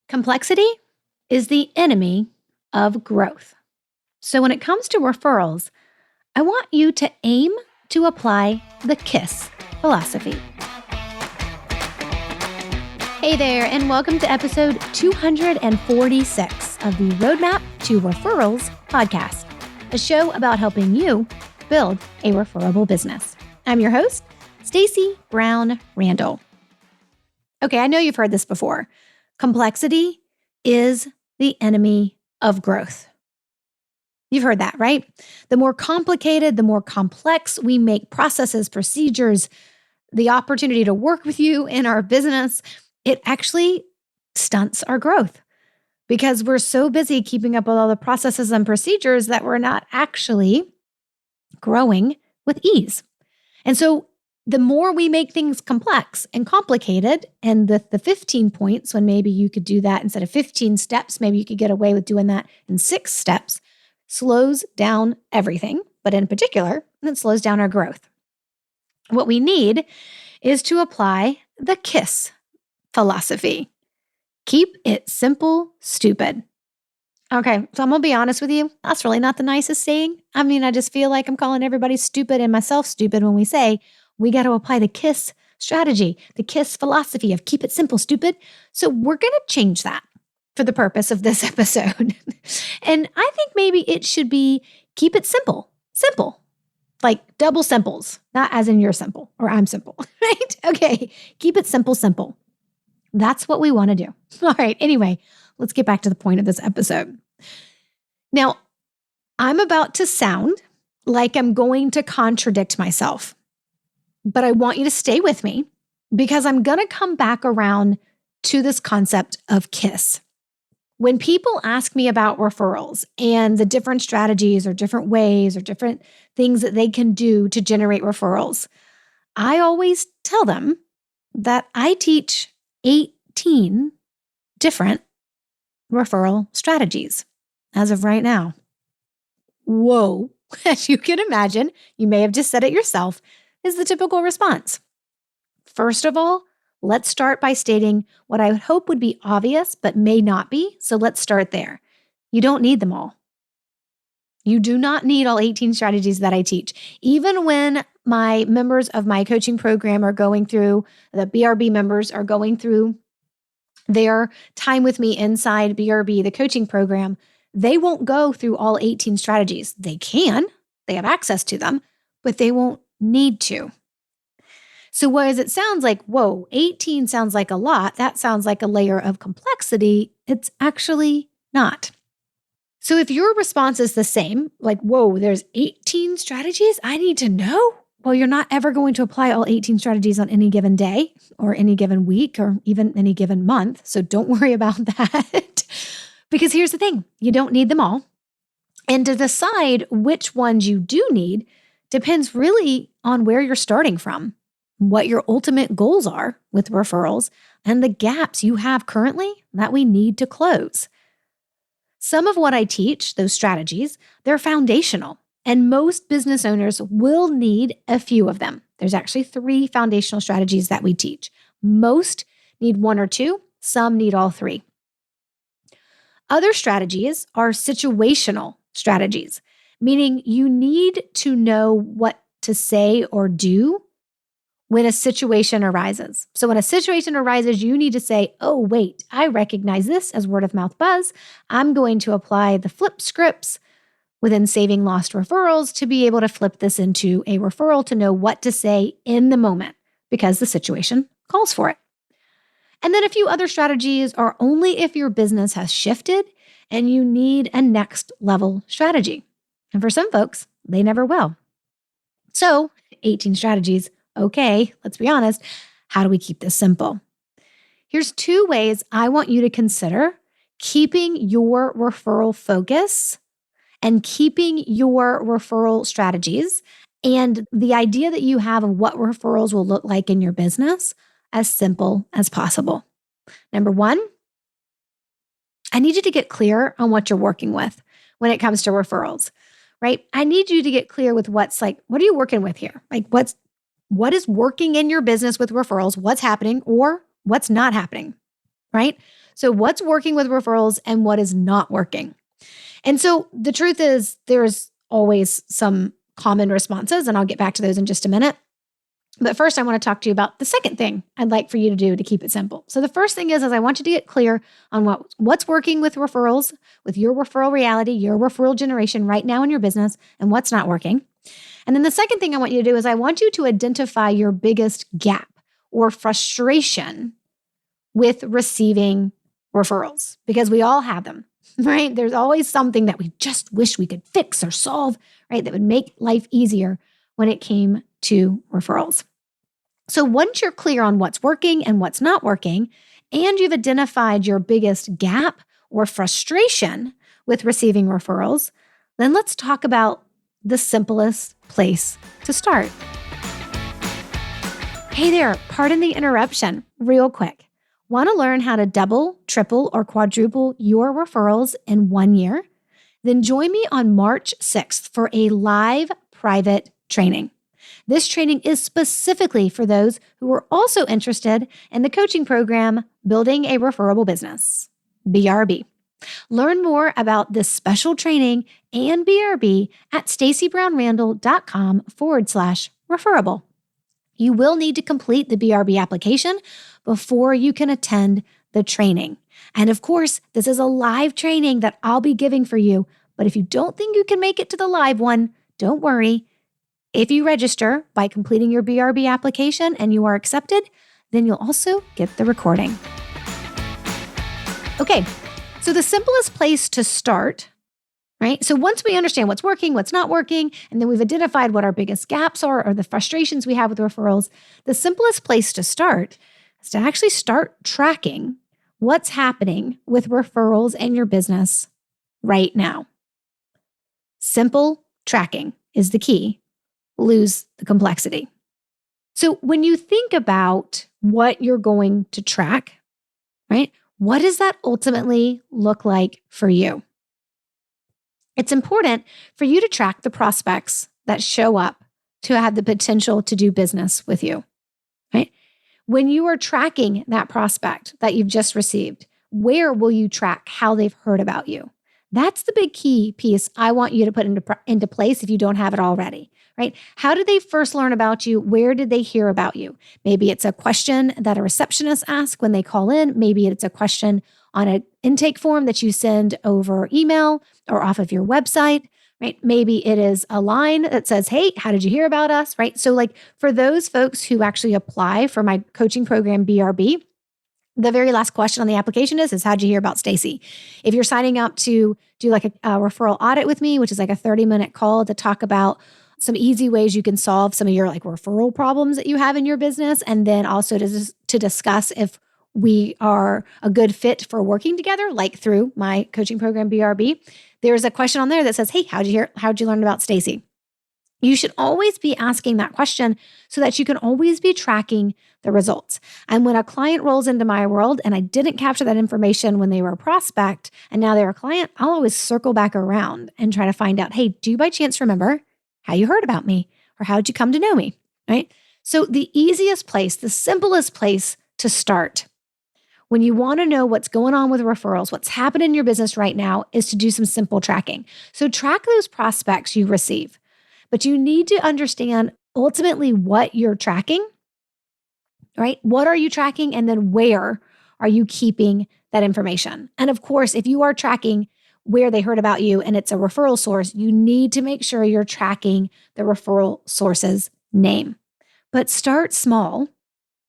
Complexity is the enemy of growth. So when it comes to referrals, I want you to aim to apply the KISS philosophy. Hey there, and welcome to episode 246 of the Roadmap to Referrals podcast, a show about helping you build a referable business. I'm your host, Stacey Brown Randall. Okay, I know you've heard this before. Complexity is the enemy of growth. You've heard that, right? The more complicated, the more complex we make processes, procedures, the opportunity to work with you in our business, it actually stunts our growth because we're so busy keeping up with all the processes and procedures that we're not actually growing with ease. And so the more we make things complex and complicated, and the 15 points, when maybe you could do that instead of 15 steps, maybe you could get away with doing that in 6 steps, slows down everything, but in particular, it slows down our growth. What we need is to apply the KISS philosophy. Keep it simple, stupid. Okay, so I'm going to be honest with you. That's really not the nicest saying. I mean, I just feel like I'm calling everybody stupid and myself stupid when we say we got to apply the KISS strategy, the KISS philosophy of keep it simple, stupid. So we're going to change that for the purpose of this episode. And I think maybe it should be keep it simple, like double simples, not as in you're simple or I'm simple, right? Okay, keep it simple, simple. That's what we want to do. All right, anyway, let's get back to the point of this episode. Now, I'm about to sound like I'm going to contradict myself, but I want you to stay with me because I'm going to come back around to this concept of KISS. When people ask me about referrals and the different strategies or different ways or different things that they can do to generate referrals, I always tell them that I teach 18 different referral strategies as of right now. Whoa, as you can imagine, you may have just said it yourself, is the typical response. First of all, let's start by stating what I would hope would be obvious, but may not be. So let's start there. You don't need them all. You do not need all 18 strategies that I teach. Even when my members of my coaching program are going through, the BRB members are going through their time with me inside BRB, the coaching program, they won't go through all 18 strategies. They can, they have access to them, but they won't need to. So whereas it sounds like, whoa, 18 sounds like a lot, that sounds like a layer of complexity, it's actually not. So if your response is the same, like, whoa, there's 18 strategies I need to know? Well, you're not ever going to apply all 18 strategies on any given day or any given week or even any given month. So don't worry about that. Because here's the thing, you don't need them all. And to decide which ones you do need depends really on where you're starting from, what your ultimate goals are with referrals, and the gaps you have currently that we need to close. Some of what I teach, those strategies, they're foundational, and most business owners will need a few of them. There's actually 3 foundational strategies that we teach. Most need 1 or 2, some need all 3. Other strategies are situational strategies, meaning you need to know what to say or do when a situation arises. So when a situation arises, you need to say, oh, wait, I recognize this as word of mouth buzz. I'm going to apply the flip scripts within Saving Lost Referrals to be able to flip this into a referral to know what to say in the moment because the situation calls for it. And then a few other strategies are only if your business has shifted and you need a next level strategy. And for some folks, they never will. So 18 strategies. Okay, let's be honest. How do we keep this simple? Here's 2 ways I want you to consider keeping your referral focus and keeping your referral strategies and the idea that you have of what referrals will look like in your business as simple as possible. Number 1, I need you to get clear on what you're working with when it comes to referrals, right? I need you to get clear with what are you working with here? Like what is working in your business with referrals? What's happening or what's not happening, right? So what's working with referrals and what is not working? And so the truth is there's always some common responses, and I'll get back to those in just a minute. But first, I want to talk to you about the second thing I'd like for you to do to keep it simple. So the first thing is I want you to get clear on what's working with referrals, with your referral reality, your referral generation right now in your business, and what's not working. And then the second thing I want you to do is I want you to identify your biggest gap or frustration with receiving referrals, because we all have them, right? There's always something that we just wish we could fix or solve, right? That would make life easier when it came to referrals. So once you're clear on what's working and what's not working, and you've identified your biggest gap or frustration with receiving referrals, then let's talk about the simplest place to start. Hey there, pardon the interruption, real quick. Want to learn how to double, triple, or quadruple your referrals in 1 year? Then join me on March 6th for a live private training. This training is specifically for those who are also interested in the coaching program, Building a Referable Business, BRB. Learn more about this special training and BRB at stacybrownrandall.com/referable. You will need to complete the BRB application before you can attend the training. And of course, this is a live training that I'll be giving for you. But if you don't think you can make it to the live one, don't worry. If you register by completing your BRB application and you are accepted, then you'll also get the recording. Okay, so the simplest place to start, right? So once we understand what's working, what's not working, and then we've identified what our biggest gaps are or the frustrations we have with referrals, the simplest place to start is to actually start tracking what's happening with referrals in your business right now. Simple tracking is the key. Lose the complexity. So when you think about what you're going to track, right? What does that ultimately look like for you? It's important for you to track the prospects that show up to have the potential to do business with you, right? When you are tracking that prospect that you've just received, where will you track how they've heard about you? That's the big key piece I want you to put into place if you don't have it already, right? How did they first learn about you? Where did they hear about you? Maybe it's a question that a receptionist asks when they call in. Maybe it's a question on an intake form that you send over email or off of your website, right? Maybe it is a line that says, hey, how did you hear about us, right? So like for those folks who actually apply for my coaching program, BRB, the very last question on the application is how'd you hear about Stacy? If you're signing up to do like a referral audit with me, which is like a 30-minute call to talk about some easy ways you can solve some of your like referral problems that you have in your business, and then also to discuss if we are a good fit for working together, like through my coaching program, BRB, there's a question on there that says, hey, how'd you learn about Stacy? You should always be asking that question so that you can always be tracking the results. And when a client rolls into my world and I didn't capture that information when they were a prospect and now they're a client, I'll always circle back around and try to find out, hey, do you by chance remember how you heard about me or how did you come to know me, right? So the easiest place, the simplest place to start when you want to know what's going on with referrals, what's happening in your business right now, is to do some simple tracking. So track those prospects you receive. But you need to understand ultimately what you're tracking, right? What are you tracking? And then where are you keeping that information? And of course, if you are tracking where they heard about you and it's a referral source, you need to make sure you're tracking the referral source's name. But start small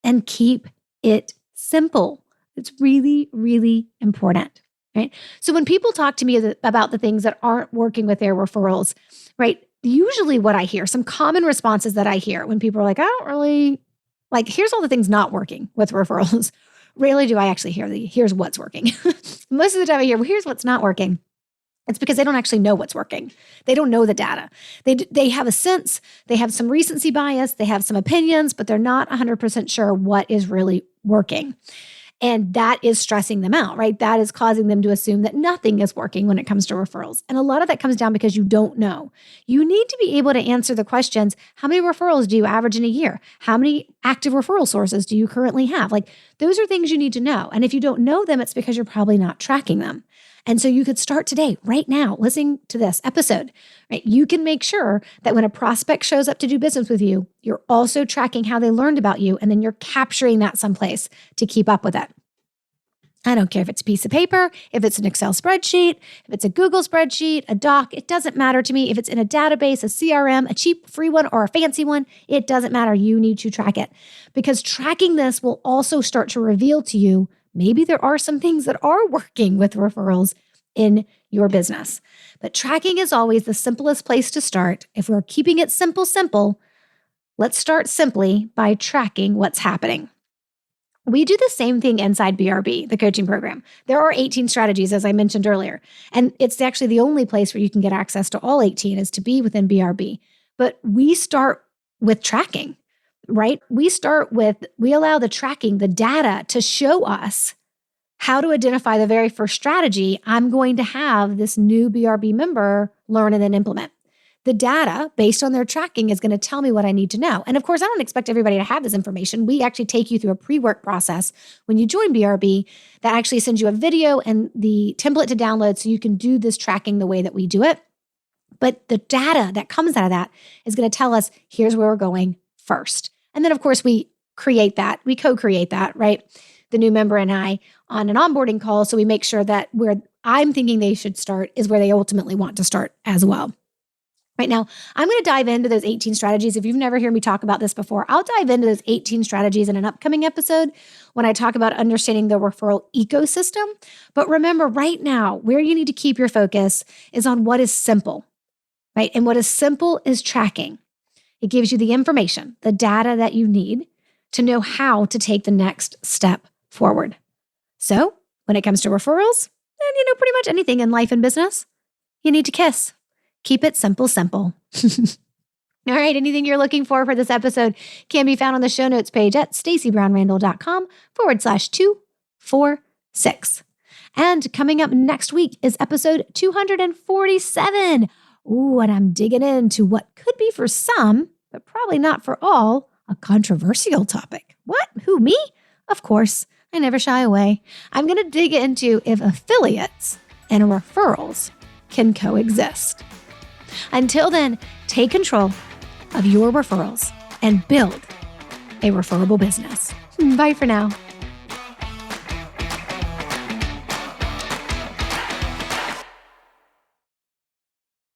and keep it simple. It's really, really important, right? So when people talk to me about the things that aren't working with their referrals, right? Usually what I hear, some common responses that I hear when people are like, I don't really, like, here's all the things not working with referrals. Rarely do I actually hear here's what's working. Most of the time I hear, well, here's what's not working. It's because they don't actually know what's working. They don't know the data. They have a sense, they have some recency bias, they have some opinions, but they're not 100% sure what is really working. And that is stressing them out, right? That is causing them to assume that nothing is working when it comes to referrals. And a lot of that comes down because you don't know. You need to be able to answer the questions. How many referrals do you average in a year? How many active referral sources do you currently have? Like, those are things you need to know. And if you don't know them, it's because you're probably not tracking them. And so you could start today, right now, listening to this episode, right? You can make sure that when a prospect shows up to do business with you, you're also tracking how they learned about you, and then you're capturing that someplace to keep up with it. I don't care if it's a piece of paper, if it's an Excel spreadsheet, if it's a Google spreadsheet, a doc, it doesn't matter to me. If it's in a database, a CRM, a cheap free one or a fancy one, it doesn't matter. You need to track it, because tracking this will also start to reveal to you maybe there are some things that are working with referrals in your business. But tracking is always the simplest place to start. If we're keeping it simple, let's start simply by tracking what's happening. We do the same thing inside BRB, the coaching program. There are 18 strategies, as I mentioned earlier, and it's actually the only place where you can get access to all 18 is to be within BRB. But we start with tracking, right? We allow the tracking, the data to show us how to identify the very first strategy I'm going to have this new BRB member learn and then implement. The data, based on their tracking, is going to tell me what I need to know. And of course, I don't expect everybody to have this information. We actually take you through a pre-work process when you join BRB that actually sends you a video and the template to download so you can do this tracking the way that we do it. But the data that comes out of that is going to tell us, here's where we're going first. And then, of course, we co-create that, right? The new member and I on an onboarding call. So we make sure that where I'm thinking they should start is where they ultimately want to start as well. Right now, I'm going to dive into those 18 strategies. If you've never heard me talk about this before, I'll dive into those 18 strategies in an upcoming episode when I talk about understanding the referral ecosystem. But remember, right now, where you need to keep your focus is on what is simple, right? And what is simple is tracking. It gives you the information, the data that you need to know how to take the next step forward. So when it comes to referrals, and pretty much anything in life and business, you need to KISS. Keep it simple. All right, anything you're looking for this episode can be found on the show notes page at stacybrownrandall.com/246. And coming up next week is episode 247. Ooh, and I'm digging into what could be for some, but probably not for all, a controversial topic. What? Who, me? Of course, I never shy away. I'm going to dig into if affiliates and referrals can coexist. Until then, take control of your referrals and build a referable business. Bye for now.